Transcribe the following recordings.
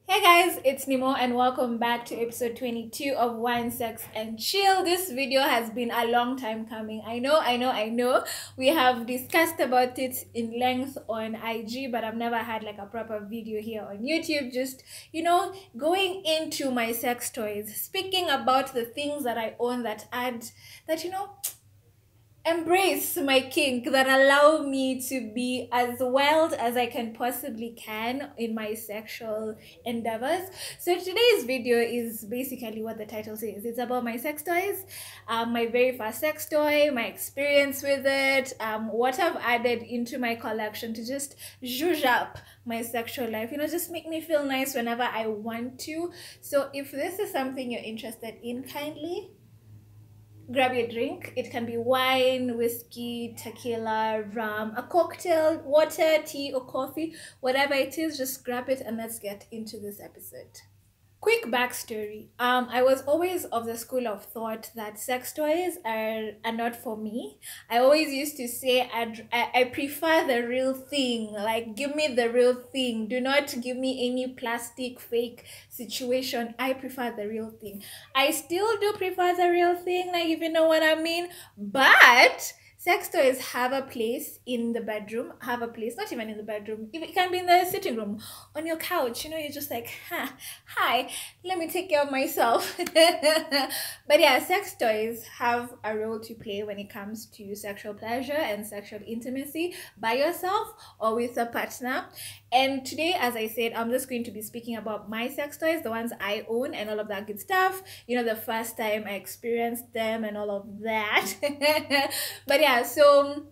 Hey guys, it's Nemo and welcome back to episode 22 of Wine, Sex and Chill. This video has been a long time coming. I know. We have discussed about it in length on IG, but I've never had like a proper video here on YouTube. Just, going into my sex toys, speaking about the things that I own that embrace my kink, that allow me to be as wild as I can possibly can in my sexual endeavors. So today's video is basically what the title says. It's about my sex toys, my very first sex toy, my experience with it, what I've added into my collection to just zhuzh up my sexual life, just make me feel nice whenever I want to. So if this is something you're interested in, kindly grab your drink. It can be wine, whiskey, tequila, rum, a cocktail, water, tea, or coffee, whatever it is, just grab it and let's get into this episode. Quick backstory. I was always of the school of thought that sex toys are not for me. I always used to say I prefer the real thing. Like, give me the real thing. Do not give me any plastic fake situation. I prefer the real thing. I still do prefer the real thing, like, if you know what I mean. But sex toys have a place in the bedroom, have a place, not even in the bedroom, it can be in the sitting room, on your couch, you're just like, hi, let me take care of myself. But yeah, sex toys have a role to play when it comes to sexual pleasure and sexual intimacy by yourself or with a partner. And today, as I said, I'm just going to be speaking about my sex toys, the ones I own and all of that good stuff, the first time I experienced them and all of that. But yeah, so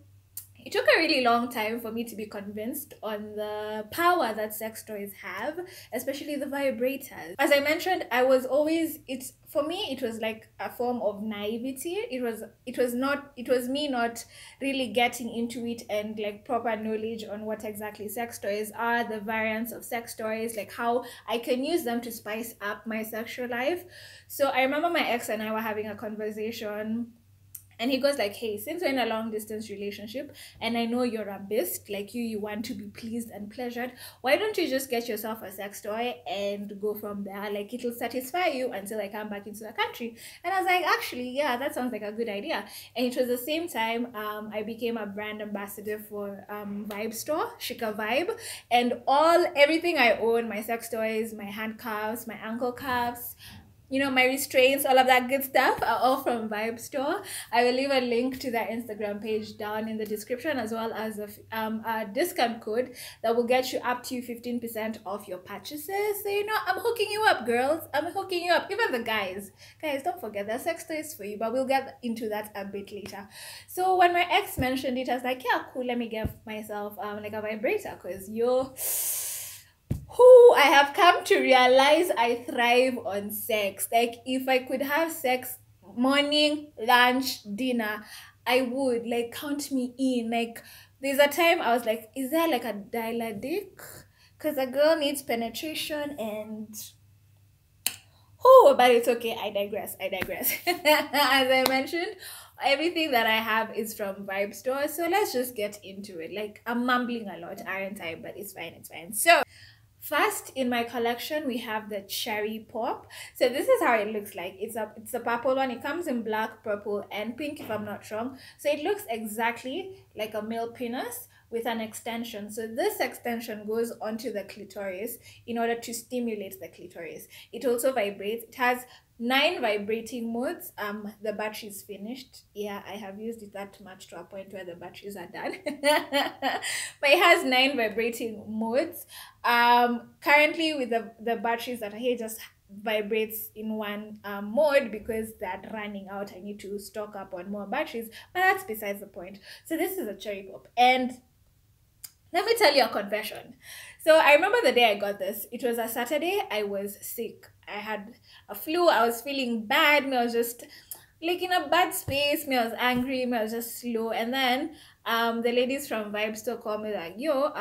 it took a really long time for me to be convinced on the power that sex toys have, especially the vibrators. As I mentioned, I was always, for me it was like a form of naivety. It was me not really getting into it and like proper knowledge on what exactly sex toys are, the variants of sex toys, like how I can use them to spice up my sexual life. So I remember my ex and I were having a conversation, and he goes like, hey, since we're in a long distance relationship and I know you're a beast, like you want to be pleased and pleasured, why don't you just get yourself a sex toy and go from there? Like, it'll satisfy you until I come back into the country. And I was like, actually, yeah, that sounds like a good idea. And it was the same time I became a brand ambassador for Vibe store, Shika Vibe, and everything I own, my sex toys, my handcuffs, my ankle cuffs, my restraints, all of that good stuff are all from Vibe Store. I will leave a link to their Instagram page down in the description, as well as a discount code that will get you up to 15% off your purchases. So, I'm hooking you up, girls. I'm hooking you up. Even the guys. Guys, don't forget, there's sex toys for you, but we'll get into that a bit later. So when my ex mentioned it, I was like, yeah, cool, let me get myself like a vibrator, because who I have come to realize I thrive on sex. Like, if I could have sex morning, lunch, dinner, I would. Like, count me in. Like, there's a time I was like, is there like a dialer dick? Because a girl needs penetration and but it's okay. I digress. As I mentioned, everything that I have is from Vibe Store. So let's just get into it. Like, I'm mumbling a lot, aren't I? But it's fine. So first in my collection, we have the cherry pop. So this is how it looks like. It's a purple one. It comes in black, purple, and pink, if I'm not wrong. So it looks exactly like a male penis with an extension. So this extension goes onto the clitoris in order to stimulate the clitoris. It also vibrates. It has 9 vibrating modes. The battery is finished. Yeah, I have used it that much to a point where the batteries are done. But it has 9 vibrating modes. Currently with the batteries that are here, just vibrates in one mode because they're running out. I need to stock up on more batteries, but that's besides the point. So this is a cherry pop, and let me tell you a confession. So I remember the day I got this. It was a Saturday. I was sick. I had a flu. I was feeling bad. I was just like in a bad space. I was angry. I was just slow. And then the ladies from Vibe Store called me like, yo,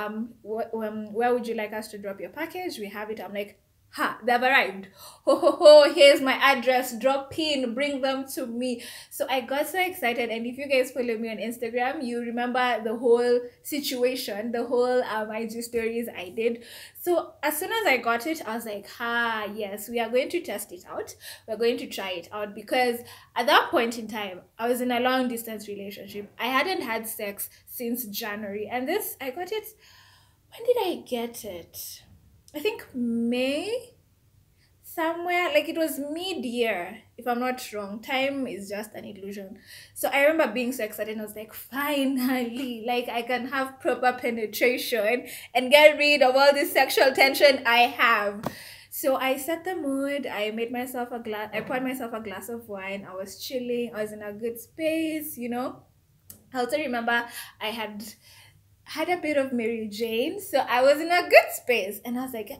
where would you like us to drop your package? We have it. I'm like, Ha, they've arrived. Ho ho ho, here's my address. Drop pin, bring them to me. So I got so excited. And if you guys follow me on Instagram, you remember the whole situation, the whole IG stories I did. So as soon as I got it, I was like, ha, yes, we are going to test it out. We're going to try it out, because at that point in time, I was in a long distance relationship. I hadn't had sex since January. And this, I got it. When did I get it? I think May, somewhere, like it was mid-year, if I'm not wrong. Time is just an illusion. So I remember being so excited, and I was like, finally, like I can have proper penetration and get rid of all this sexual tension I have. So I set the mood. I made myself a glass, I poured myself a glass of wine. I was chilling, I was in a good space, you know. I also remember I had a bit of Mary Jane, so I was in a good space, and I was like,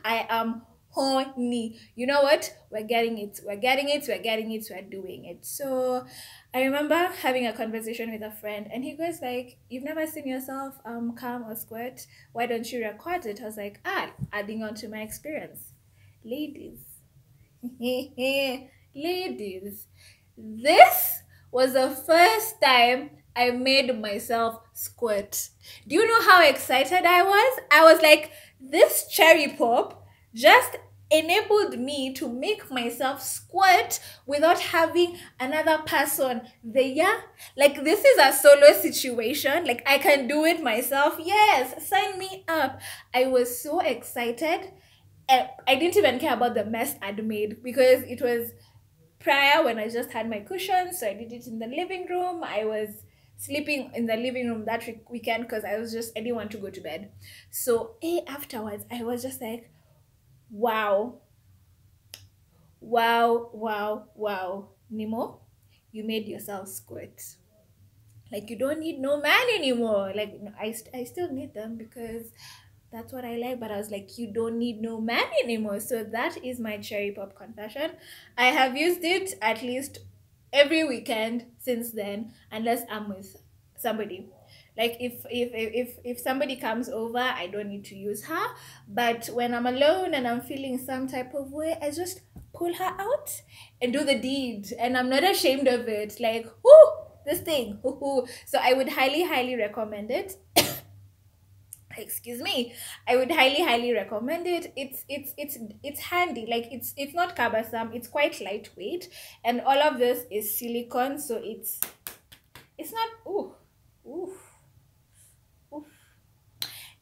I am horny. You know what? We're getting it. We're getting it. We're getting it. We're doing it. So I remember having a conversation with a friend, and he goes like, "You've never seen yourself come or squirt? Why don't you record it?" I was like, adding on to my experience, ladies, ladies. This was the first time I made myself squirt. Do you know how excited I was? I was like, this cherry pop just enabled me to make myself squirt without having another person there. Like, this is a solo situation. Like, I can do it myself. Yes, sign me up. I was so excited. I didn't even care about the mess I'd made, because it was prior when I just had my cushions. So I did it in the living room. I was sleeping in the living room that weekend because I didn't want to go to bed. So afterwards, I was just like, wow, wow, wow, wow. Nemo, you made yourself squirt. Like, you don't need no man anymore. Like, no, I still need them because that's what I like, but I was like, you don't need no man anymore. So that is my cherry pop confession. I have used it at least every weekend since then, unless I'm with somebody. Like, if somebody comes over, I don't need to use her. But when I'm alone and I'm feeling some type of way, I just pull her out and do the deed, and I'm not ashamed of it. Like, whoo, this thing, whoo. So I would highly recommend it. Excuse me, I would highly recommend it. It's handy. Like, it's not cumbersome, it's quite lightweight, and all of this is silicone, so it's not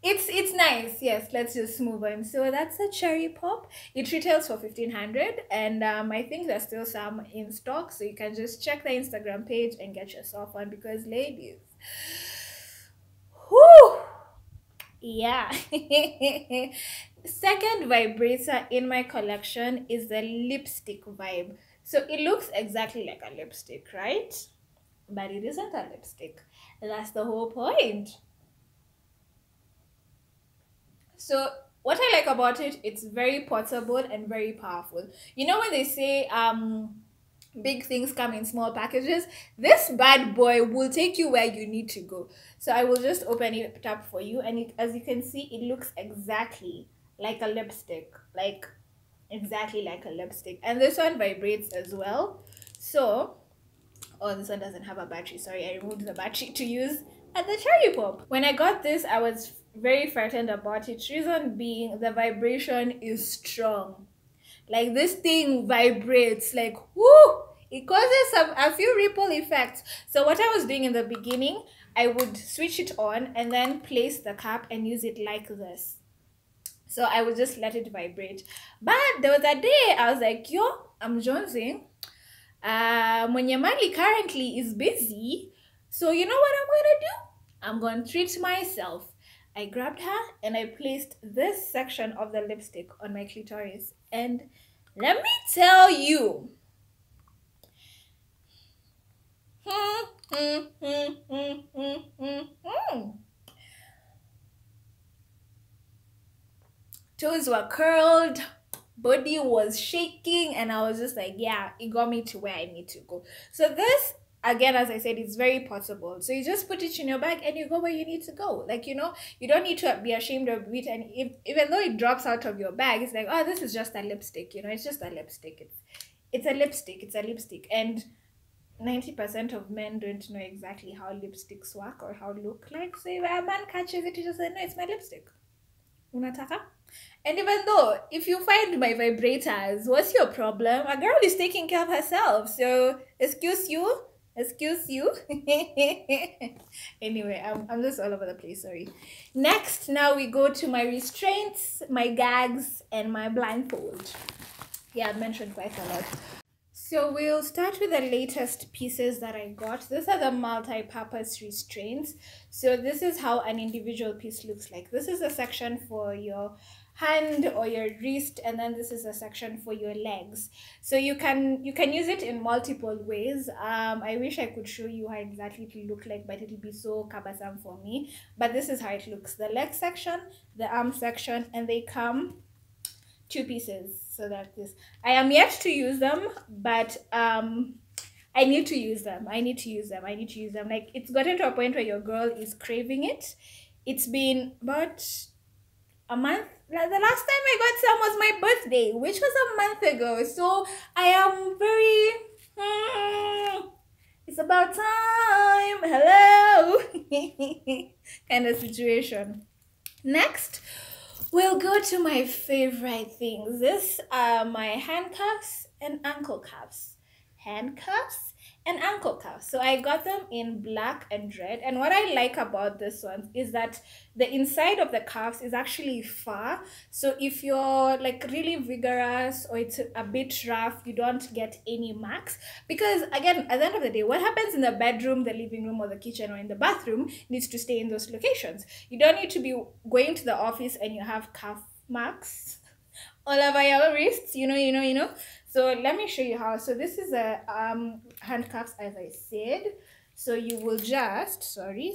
it's nice. Yes, let's just move on. So that's a cherry pop. It retails for 1,500, and I think there's still some in stock, so you can just check the Instagram page and get yourself one, because ladies, whoo, yeah. Second vibrator in my collection is the lipstick vibe. So it looks exactly like a lipstick, right? But it isn't a lipstick. That's the whole point. So what I like about it, it's very portable and very powerful. You know when they say big things come in small packages, this bad boy will take you where you need to go. So I will just open it up for you, and as you can see, it looks exactly like a lipstick, like exactly like a lipstick. And this one vibrates as well. So this one doesn't have a battery. Sorry, I removed the battery to use at the cherry pop. When I got this, I was very frightened about it. Reason being, the vibration is strong. Like, this thing vibrates like, whoo, it causes a few ripple effects. So what I was doing in the beginning, I would switch it on and then place the cap and use it like this. So I would just let it vibrate. But there was a day I was like, yo, I'm jonesing. Mwenye Mali currently is busy. So you know what I'm going to do? I'm going to treat myself. I grabbed her and I placed this section of the lipstick on my clitoris. And let me tell you, toes were curled, body was shaking, and I was just like, yeah, it got me to where I need to go. So this, again, as I said, it's very portable. So you just put it in your bag and you go where you need to go. Like, you don't need to be ashamed of it. And even though it drops out of your bag, it's like, oh, this is just a lipstick. It's just a lipstick. It's a lipstick. It's a lipstick. And 90% of men don't know exactly how lipsticks work or how look like. So if a man catches it, he just says, no, it's my lipstick. Unataka? And even though, if you find my vibrators, what's your problem? A girl is taking care of herself. So, excuse you. Anyway, I'm just all over the place, sorry. Next, now we go to my restraints, my gags, and my blindfold. Yeah, I've mentioned quite a lot. So we'll start with the latest pieces that I got. These are the multi-purpose restraints. So this is how an individual piece looks like. This is a section for your hand or your wrist, and then this is a section for your legs. So you can use it in multiple ways. I wish I could show you how exactly it will look like, but it'll be so cumbersome for me. But this is how it looks: the leg section, the arm section, and they come 2 pieces. So that this, I am yet to use them, but I need to use them. Like, it's gotten to a point where your girl is craving it. It's been about a month. Like, the last time I got some was my birthday, which was a month ago. So I am very it's about time, hello kind of situation. Next, we'll go to my favorite things. This are my handcuffs and ankle cuffs. Handcuffs and ankle cuffs. So I got them in black and red. And what I like about this one is that the inside of the cuffs is actually fur. So if you're like really vigorous or it's a bit rough, you don't get any marks. Because again, at the end of the day, what happens in the bedroom, the living room, or the kitchen, or in the bathroom needs to stay in those locations. You don't need to be going to the office and you have cuff marks all over your wrists, you know. So let me show you how. So this is a handcuffs, as I said. So you will just, sorry.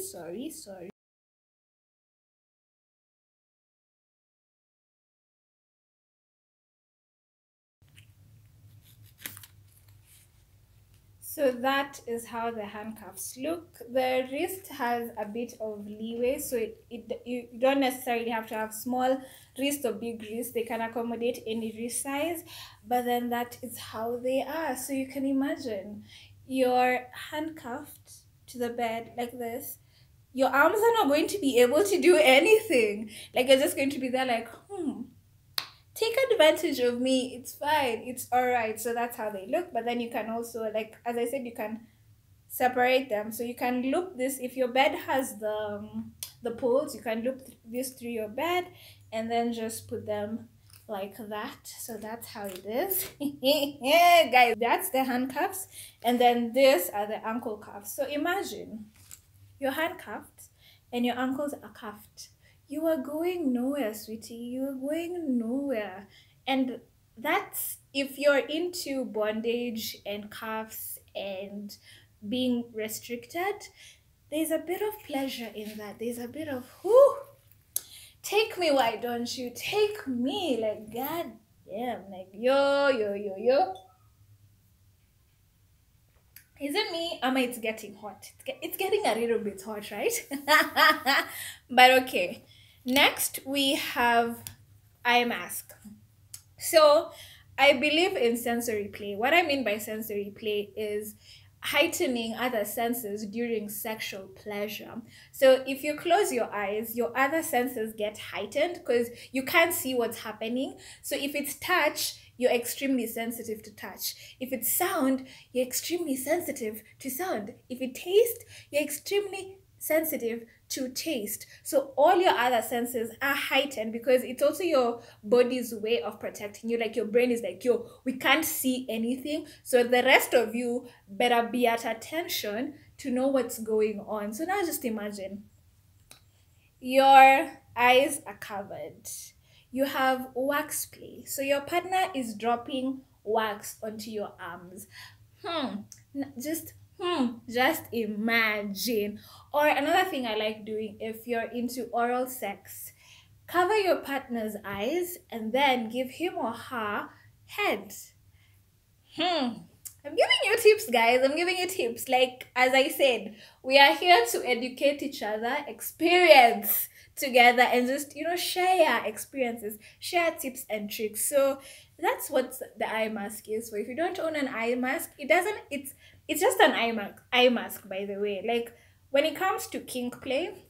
So that is how the handcuffs look. The wrist has a bit of leeway, so you don't necessarily have to have small wrist or big wrist. They can accommodate any wrist size, but then that is how they are. So you can imagine you're handcuffed to the bed like this. Your arms are not going to be able to do anything. Like, you're just going to be there like, take advantage of me, it's fine, it's all right. So that's how they look. But then you can also, like, as I said, you can separate them. So you can loop this. If your bed has the poles, you can loop this through your bed and then just put them like that. So that's how it is. Yeah, guys, that's the handcuffs. And then this are the ankle cuffs. So imagine you're handcuffed and your ankles are cuffed. You are going nowhere, sweetie. You are going nowhere. And that's, if you're into bondage and cuffs and being restricted, there's a bit of pleasure in that. There's a bit of, whoo, take me, why don't you? Take me, like, god damn, like, yo. Is it me? It's getting hot. It's getting a little bit hot, right? But okay. Next, we have eye mask. So I believe in sensory play. What I mean by sensory play is heightening other senses during sexual pleasure. So if you close your eyes, your other senses get heightened because you can't see what's happening. So if it's touch, you're extremely sensitive to touch. If it's sound, you're extremely sensitive to sound. If it taste, you're extremely sensitive to taste. So all your other senses are heightened because it's also your body's way of protecting you. Like, your brain is like, yo, we can't see anything, so the rest of you better be at attention to know what's going on. So now just imagine your eyes are covered, you have wax play, so your partner is dropping wax onto your arms. Just imagine. Or another thing I like doing, if you're into oral sex, cover your partner's eyes and then give him or her head. I'm giving you tips, guys. I'm giving you tips. Like, as I said, we are here to educate each other, experience together, and just, share experiences, share tips and tricks. So that's what the eye mask is for. If you don't own an eye mask, it's just an eye mask, by the way. Like, when it comes to kink play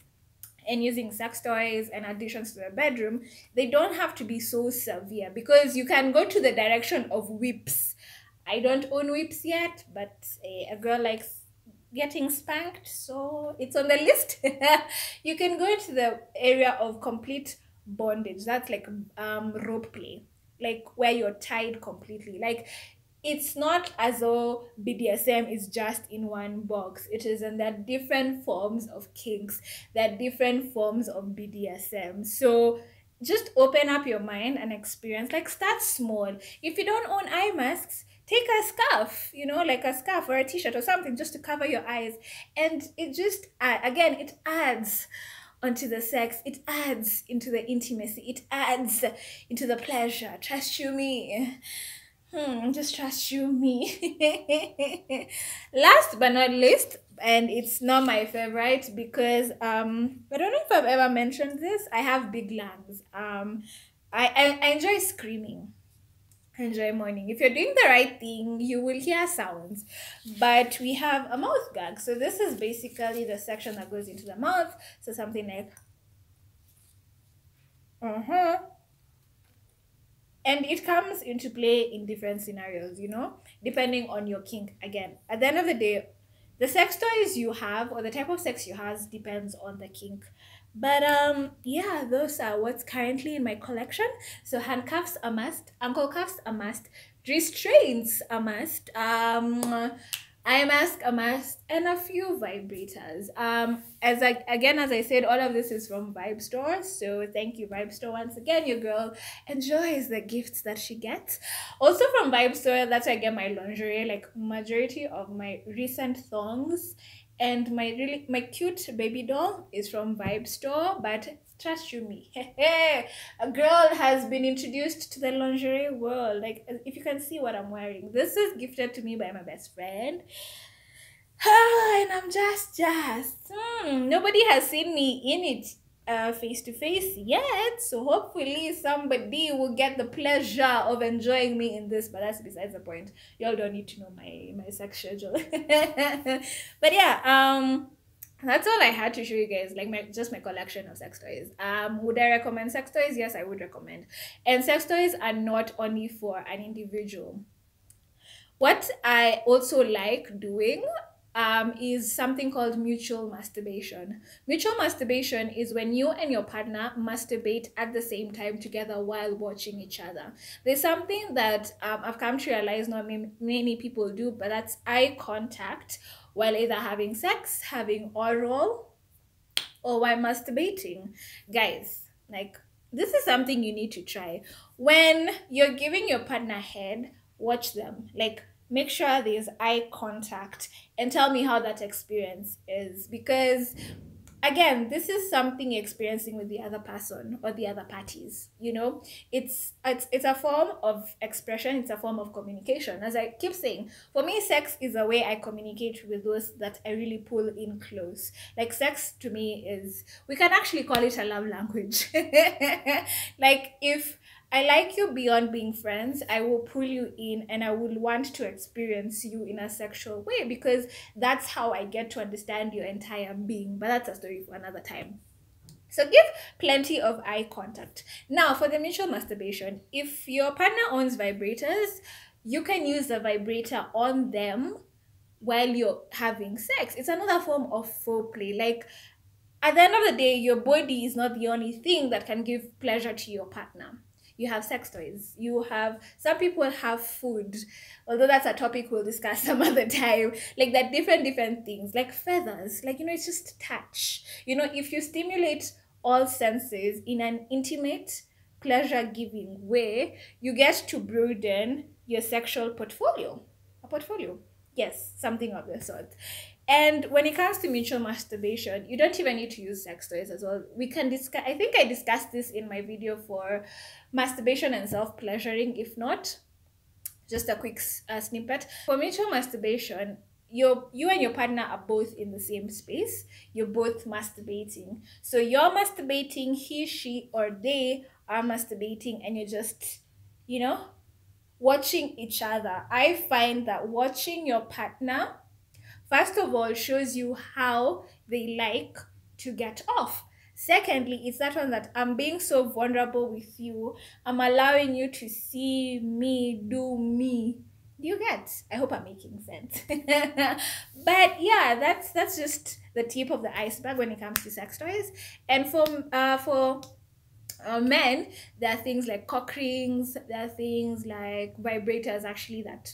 and using sex toys and additions to the bedroom, they don't have to be so severe, because you can go to the direction of whips. I don't own whips yet, but a girl likes getting spanked, so it's on the list. You can go into the area of complete bondage. That's like rope play, like where you're tied completely. Like, it's not as though BDSM is just in one box. It is in that different forms of kinks, that different forms of BDSM. So just open up your mind and experience. Like, start small. If you don't own eye masks, take a scarf, like a scarf or a t-shirt or something, just to cover your eyes. And it just, again, it adds onto the sex. It adds into the intimacy. It adds into the pleasure. Trust you me. Just trust you me. Last but not least, and it's not my favorite, because I don't know if I've ever mentioned this. I have big lungs. I enjoy screaming. I enjoy moaning. If you're doing the right thing, you will hear sounds. But we have a mouth gag. So this is basically the section that goes into the mouth. So something like and it comes into play in different scenarios, depending on your kink. Again, at the end of the day, the sex toys you have or the type of sex you have depends on the kink. But yeah, those are what's currently in my collection. So handcuffs a must, ankle cuffs a must, restraints a must, eye mask a must, and a few vibrators. As I said, all of this is from Vibe Store. So thank you, Vibe Store, once again. Your girl enjoys the gifts that she gets. Also from Vibe Store, that's where I get my lingerie. Like, majority of my recent thongs and my cute baby doll is from Vibe Store. But trust you me, a girl has been introduced to the lingerie world. Like, if you can see what I'm wearing, this is gifted to me by my best friend. And I'm just nobody has seen me in it face to face yet, so hopefully somebody will get the pleasure of enjoying me in this. But that's besides the point. Y'all don't need to know my sex schedule. But yeah, that's all I had to show you guys. Like, my collection of sex toys. Would I recommend sex toys? Yes, I would recommend. And sex toys are not only for an individual. What I also like doing is something called mutual masturbation. Mutual masturbation is when you and your partner masturbate at the same time together while watching each other. There's something that I've come to realize not many people do, but that's eye contact while either having sex, having oral, or while masturbating. Guys, like, this is something you need to try. When you're giving your partner head, watch them. Like, make sure there's eye contact and tell me how that experience is. Because again, this is something you're experiencing with the other person or the other parties. It's a form of expression. It's a form of communication. As I keep saying, for me, sex is a way I communicate with those that I really pull in close. Like, sex to me is, we can actually call it a love language. Like, if I like you beyond being friends, I will pull you in and I will want to experience you in a sexual way, because that's how I get to understand your entire being. But that's a story for another time. So give plenty of eye contact. Now, for the mutual masturbation, if your partner owns vibrators, you can use the vibrator on them while you're having sex. It's another form of foreplay. Like, at the end of the day, your body is not the only thing that can give pleasure to your partner. You have sex toys. Some people have food, although that's a topic we'll discuss some other time. Like, that different things, like feathers. Like, it's just touch. If you stimulate all senses in an intimate, pleasure-giving way, you get to broaden your sexual portfolio. A portfolio. Yes, something of the sort. And when it comes to mutual masturbation, you don't even need to use sex toys as well. We can discuss, I think I discussed this in my video for masturbation and self-pleasuring. If not, Just a quick snippet. For mutual masturbation, you and your partner are both in the same space. You're both masturbating. So you're masturbating, he, she, or they are masturbating, and you're just, you know, watching each other. I find that watching your partner, first of all, shows you how they like to get off. Secondly, it's that one that I'm being so vulnerable with you. I'm allowing you to see me do me. Do you get? I hope I'm making sense. But yeah, that's just the tip of the iceberg when it comes to sex toys. And for men, there are things like cock rings, there are things like vibrators, actually, that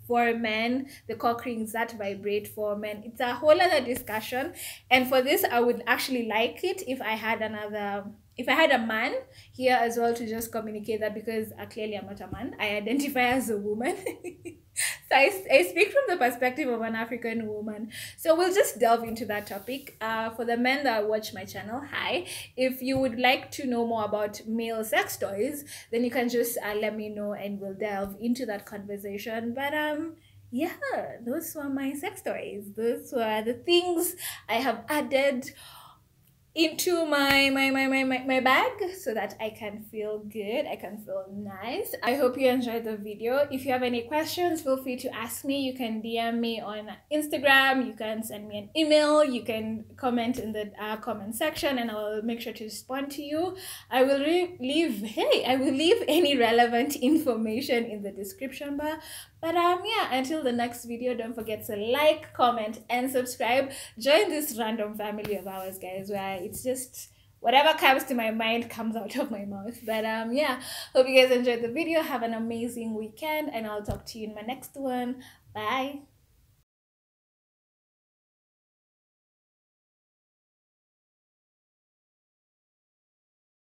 for men, the cock rings that vibrate for men, it's a whole other discussion. And for this, I would actually like it if I had a man here as well to just communicate that, because clearly I'm not a man, I identify as a woman. So I speak from the perspective of an African woman. So we'll just delve into that topic. For the men that watch my channel, hi. If you would like to know more about male sex toys, then you can just let me know and we'll delve into that conversation. But yeah, those were my sex toys. Those were the things I have added into my bag so that I can feel good, I can feel nice. I hope you enjoyed the video. If you have any questions, feel free to ask me. You can DM me on Instagram, you can send me an email, you can comment in the comment section, and I'll make sure to respond to you. I will leave any relevant information in the description bar. But yeah, until the next video, don't forget to like, comment, and subscribe. Join this random family of ours, guys, where it's just whatever comes to my mind comes out of my mouth. But yeah, hope you guys enjoyed the video. Have an amazing weekend, and I'll talk to you in my next one. Bye.